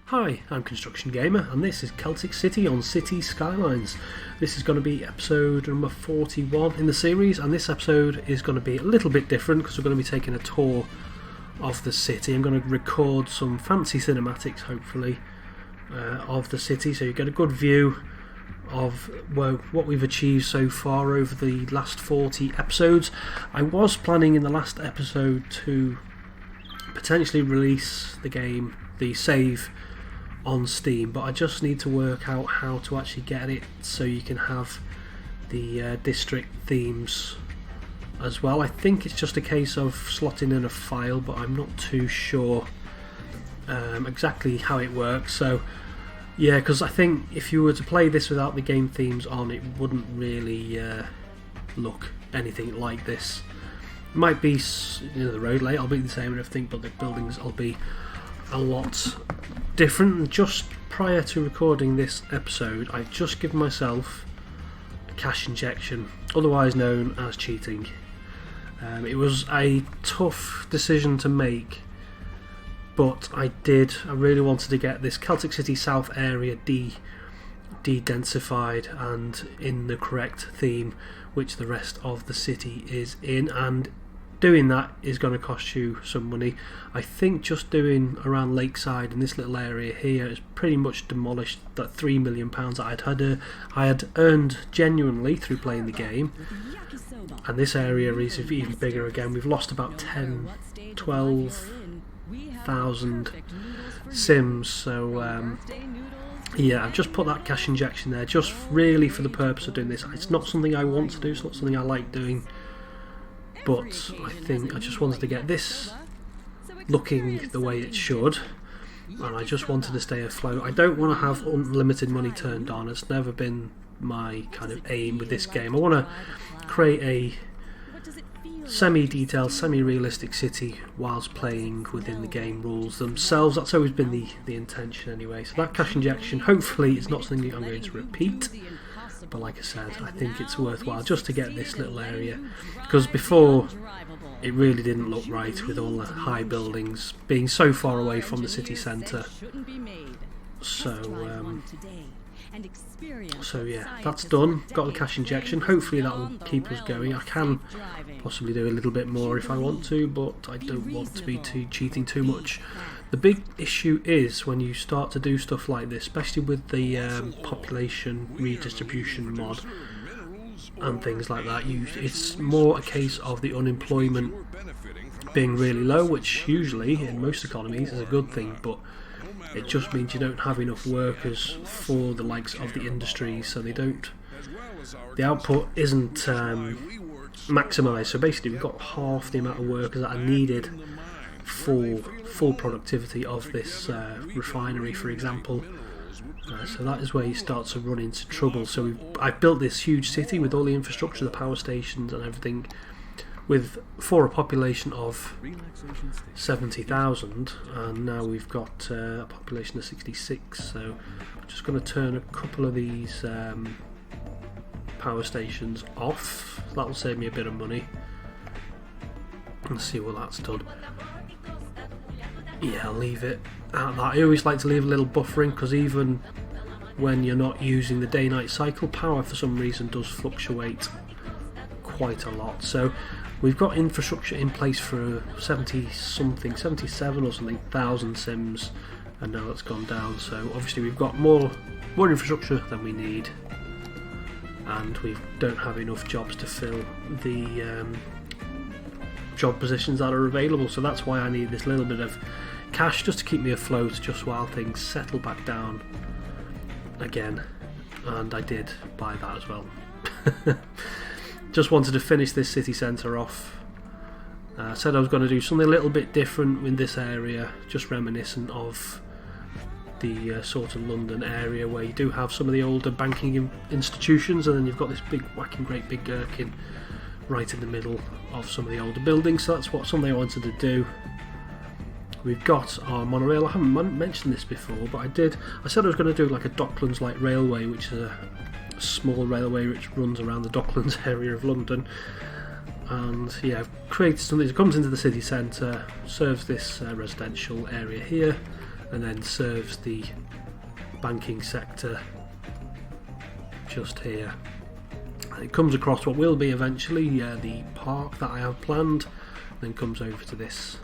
Hi, I'm Construction Gamer and this is Celtic City on City Skylines. This is going to be episode number 41 in the series, and this episode is going to be a little bit different because we're going to be taking a tour of the city. I'm going to record some fancy cinematics, hopefully, of the city, so you get a good view of what we've achieved so far over the last 40 episodes. I was planning in the last episode to potentially release the game, the save, on Steam, but I just need to work out how to actually get it so you can have the district themes as well. I think it's just a case of slotting in a file, but I'm not too sure exactly how it works. So yeah, because I think if you were to play this without the game themes on, it wouldn't really look anything like this. It might be, the road layout will be the same and everything, but the buildings will be a lot different. Just prior to recording this episode, I just given myself a cash injection, otherwise known as cheating. It was a tough decision to make, but I really wanted to get this Celtic City South area de-densified and in the correct theme, which the rest of the city is in, and doing that is going to cost you some money. I think just doing around Lakeside in this little area here has pretty much demolished that £3 million that I had earned genuinely through playing the game. And this area is even bigger again. We've lost about 12,000 sims. So yeah, I've just put that cash injection there just really for the purpose of doing this. It's not something I want to do, it's not something I like doing, but I think I just wanted to get this looking the way it should, and I just wanted to stay afloat. I don't want to have unlimited money turned on. It's never been my kind of aim with this game. I want to create a semi-detailed, semi-realistic city whilst playing within the game rules themselves. That's always been the intention anyway. So that cash injection, hopefully it's not something I'm going to repeat, but like I said, I think it's worthwhile just to get this little area, because before it really didn't look right with all the high buildings being so far away from the city centre. So yeah, that's done. Got the cash injection. Hopefully that will keep us going. I can possibly do a little bit more if I want to, but I don't want to be cheating too much. The big issue is when you start to do stuff like this, especially with the population redistribution mod and things like that, it's more a case of the unemployment being really low, which usually in most economies is a good thing, but it just means you don't have enough workers for the likes of the industries, so the output isn't maximised. So basically we've got half the amount of workers that are needed for full productivity of this refinery, for example. So that is where you start to run into trouble. So I've built this huge city with all the infrastructure, the power stations and everything, for a population of 70,000, and now we've got a population of 66. So I'm just going to turn a couple of these power stations off. That will save me a bit of money. Let's see what that's done. Yeah, I'll leave it at that. I always like to leave a little buffering, because even when you're not using the day-night cycle, power for some reason does fluctuate quite a lot. So we've got infrastructure in place for 77 or something thousand sims, and now that's gone down. So obviously we've got more infrastructure than we need, and we don't have enough jobs to fill the job positions that are available. So that's why I need this little bit of cash just to keep me afloat, just while things settle back down again. And I did buy that as well. Just wanted to finish this city centre off. Said I was going to do something a little bit different in this area, just reminiscent of the sort of London area where you do have some of the older banking institutions, and then you've got this big whacking great big gherkin right in the middle of some of the older buildings. So that's something I wanted to do. We've got our monorail. I haven't mentioned this before, but I said I was going to do like a Docklands light railway, which is a small railway which runs around the Docklands area of London. And yeah, I've created something that comes into the city centre, serves this residential area here, and then serves the banking sector just here. And it comes across what will be eventually the park that I have planned, then comes over to this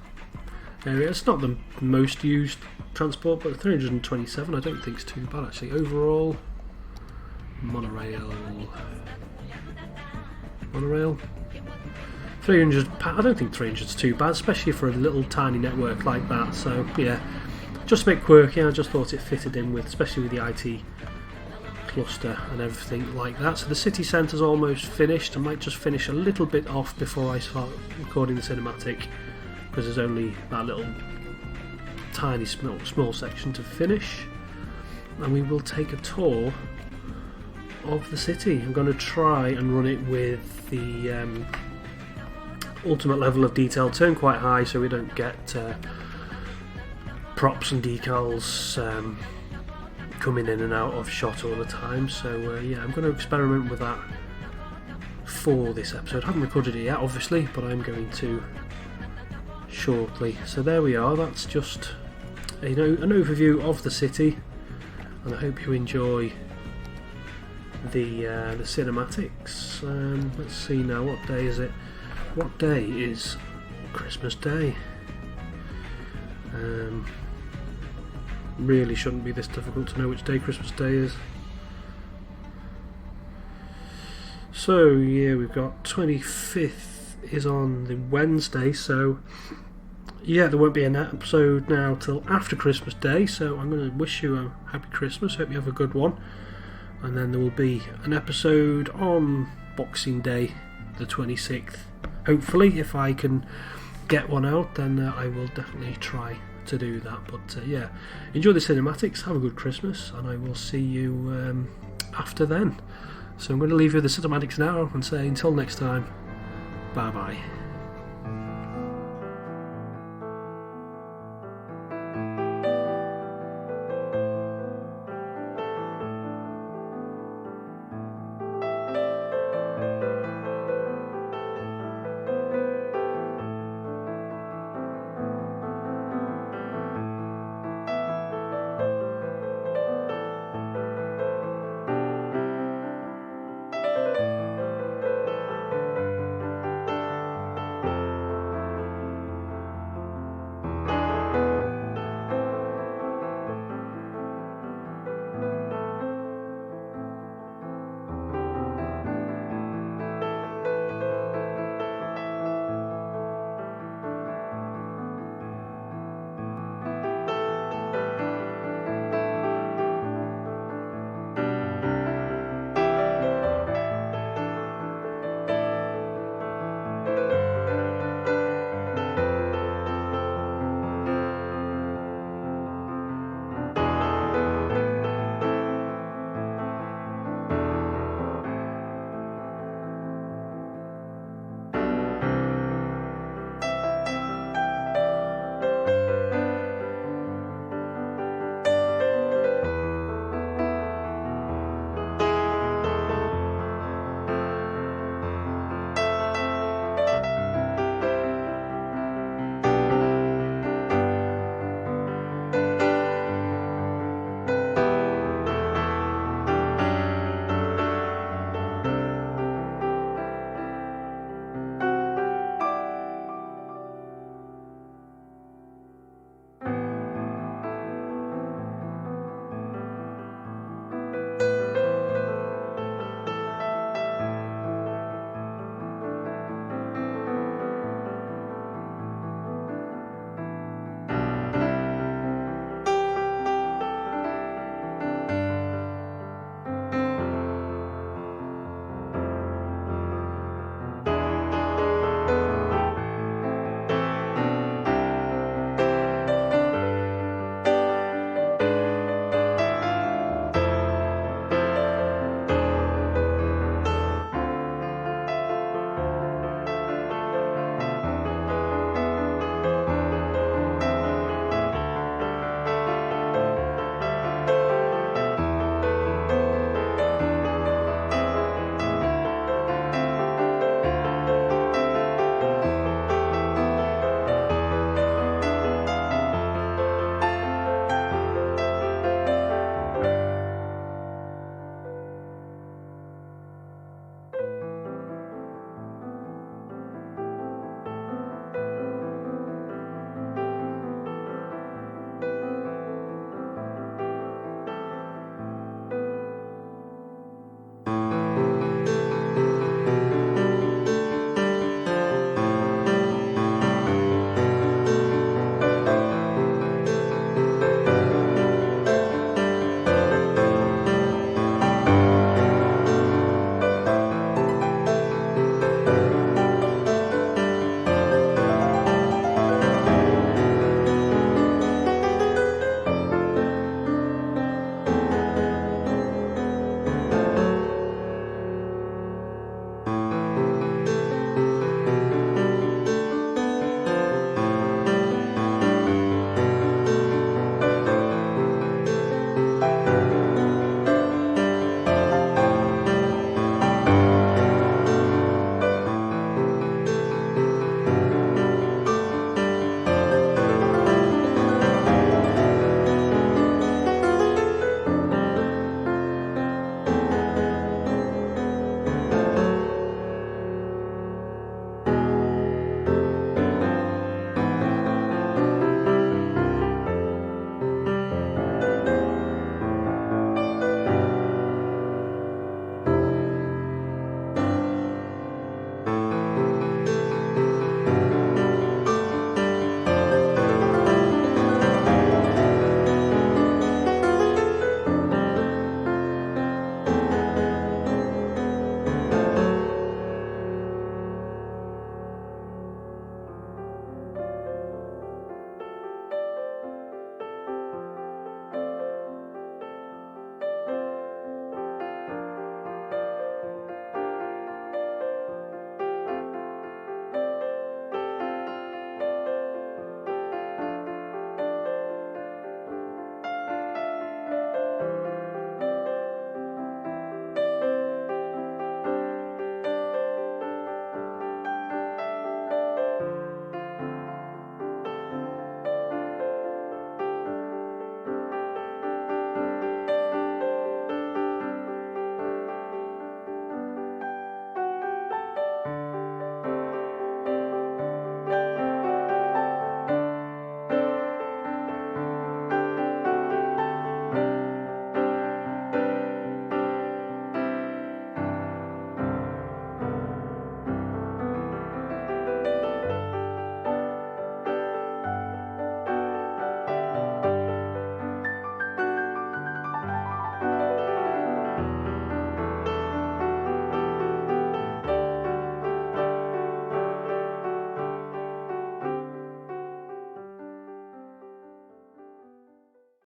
area. It's not the most used transport, but 327 I don't think is too bad actually. Overall, monorail 300, I don't think 300 is too bad, especially for a little tiny network like that. So yeah, just a bit quirky. I just thought it fitted in with, especially with the IT cluster and everything like that. So the city centre's almost finished. I might just finish a little bit off before I start recording the cinematic, because there's only that little tiny small section to finish, and we will take a tour of the city. I'm going to try and run it with the ultimate level of detail turned quite high, so we don't get props and decals coming in and out of shot all the time. So yeah, I'm going to experiment with that for this episode. I haven't recorded it yet obviously, but I'm going to shortly. So there we are, that's just an overview of the city, and I hope you enjoy the cinematics. Let's see now, what day is it? What day is Christmas Day? Really shouldn't be this difficult to know which day Christmas Day is. So yeah, we've got 25th is on the Wednesday, so yeah, there won't be an episode now till after Christmas Day, so I'm going to wish you a happy Christmas, hope you have a good one, and then there will be an episode on Boxing Day the 26th, hopefully. If I can get one out, then I will definitely try to do that. But yeah, enjoy the cinematics, have a good Christmas, and I will see you after then. So I'm going to leave you with the cinematics now and say until next time, bye bye.